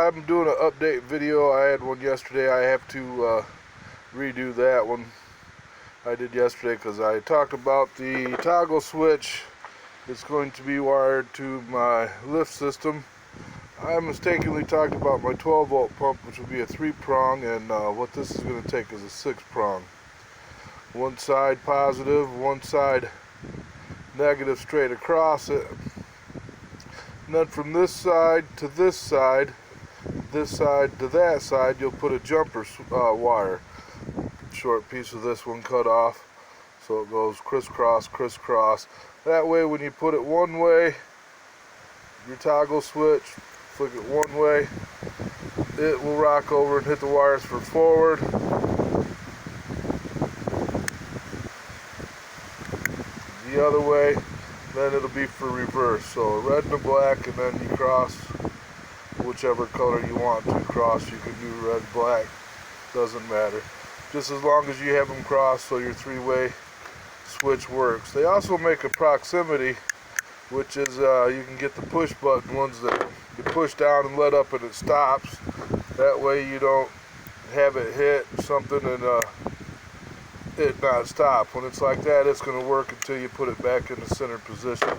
I'm doing an update video. I had one yesterday. I have to redo that one I did yesterday because I talked about the toggle switch. It's going to be wired to my lift system. I mistakenly talked about my 12-volt pump, which will be a 3-prong, and what this is going to take is a 6-prong. One side positive, one side negative straight across it. And then from this side to this side to that side, you'll put a jumper wire. Short piece of this one cut off, so it goes crisscross, crisscross. That way, when you put it one way, your toggle switch, flick it one way, it will rock over and hit the wires for forward. The other way, then it'll be for reverse. So a red and a black, and then you cross whichever color you want to cross. You can do red, black, doesn't matter. Just as long as you have them crossed so your 3-way switch works. They also make a proximity, which is you can get the push button ones that you push down and let up and it stops. That way you don't have it hit something and it not stop. When it's like that, it's going to work until you put it back in the center position.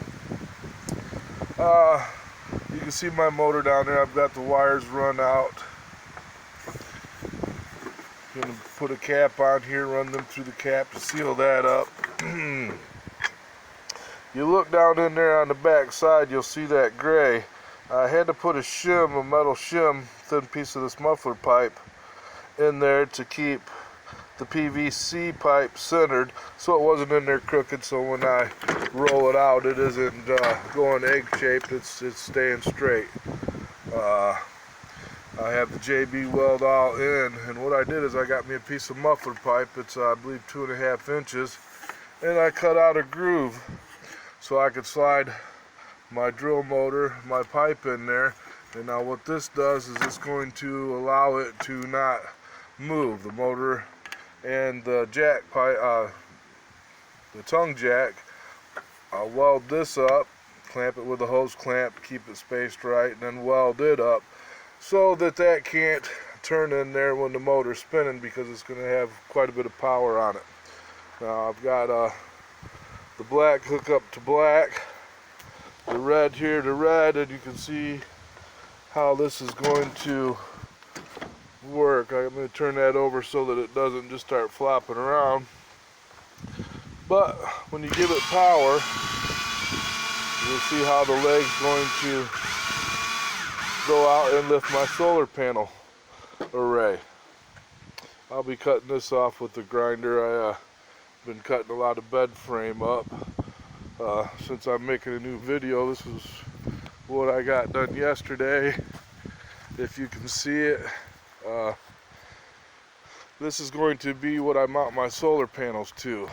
You can see my motor down there. I've got the wires run out. I'm going to put a cap on here, run them through the cap to seal that up. You look down in there on the back side, you'll see that gray. I had to put a shim, a metal shim, thin piece of this muffler pipe in there to keep the PVC pipe centered so it wasn't in there crooked, so when I roll it out it isn't going egg shaped, it's staying straight. I have the JB weld all in, and what I did is I got me a piece of muffler pipe. It's I believe 2.5 inches, and I cut out a groove so I could slide my drill motor, my pipe in there. And now what this does is it's going to allow it to not move. The motor and the jack pipe, the tongue jack, I'll weld this up, clamp it with a hose clamp, keep it spaced right, and then weld it up so that that can't turn in there when the motor's spinning, because it's going to have quite a bit of power on it. Now I've got the black hook up to black, the red here to red, and you can see how this is going to work. I'm going to turn that over so that it doesn't just start flopping around. But when you give it power, you'll see how the leg's going to go out and lift my solar panel array. I'll be cutting this off with the grinder. I've been cutting a lot of bed frame up. Since I'm making a new video, this is what I got done yesterday. If you can see it, this is going to be what I mount my solar panels to.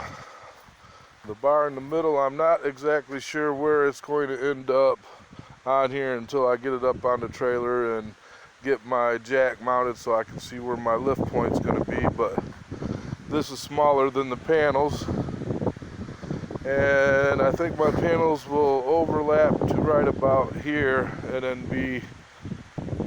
The bar in the middle, I'm not exactly sure where it's going to end up on here until I get it up on the trailer and get my jack mounted so I can see where my lift point's going to be. But this is smaller than the panels, and I think my panels will overlap to right about here and then be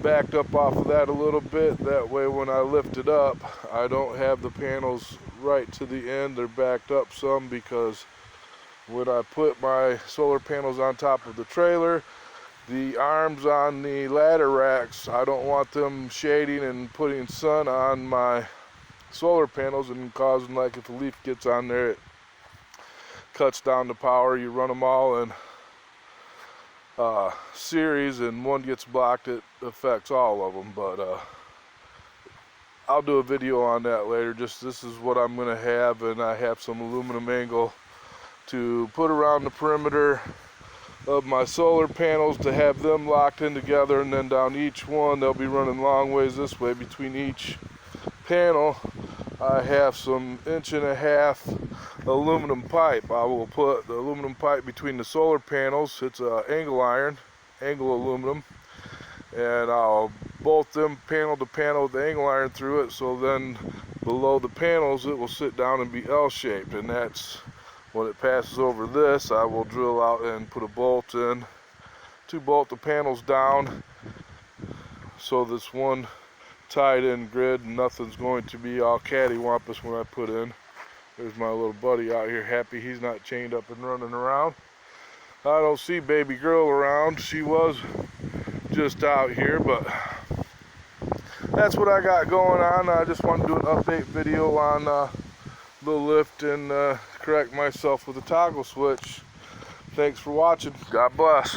backed up off of that a little bit. That way when I lift it up, I don't have the panels right to the end. They're backed up some, because when I put my solar panels on top of the trailer, the arms on the ladder racks, I don't want them shading and putting sun on my solar panels and causing, like, if a leaf gets on there, it cuts down the power. You run them all in series, and one gets blocked, it affects all of them. But I'll do a video on that later. Just this is what I'm going to have, and I have some aluminum angle to put around the perimeter of my solar panels to have them locked in together, and then down each one they'll be running long ways this way. Between each panel I have some 1.5-inch aluminum pipe. I will put the aluminum pipe between the solar panels. It's angle iron, angle aluminum, and I'll bolt them panel to panel with the angle iron through it, so then below the panels it will sit down and be L-shaped. And that's when it passes over this, I will drill out and put a bolt in to bolt the panels down so this one tied in grid, nothing's going to be all cattywampus when I put in. There's my little buddy out here, happy he's not chained up and running around. I don't see baby girl around. She was just out here, but that's what I got going on. I just wanted to do an update video on the lift and correct myself with the toggle switch. Thanks for watching. God bless.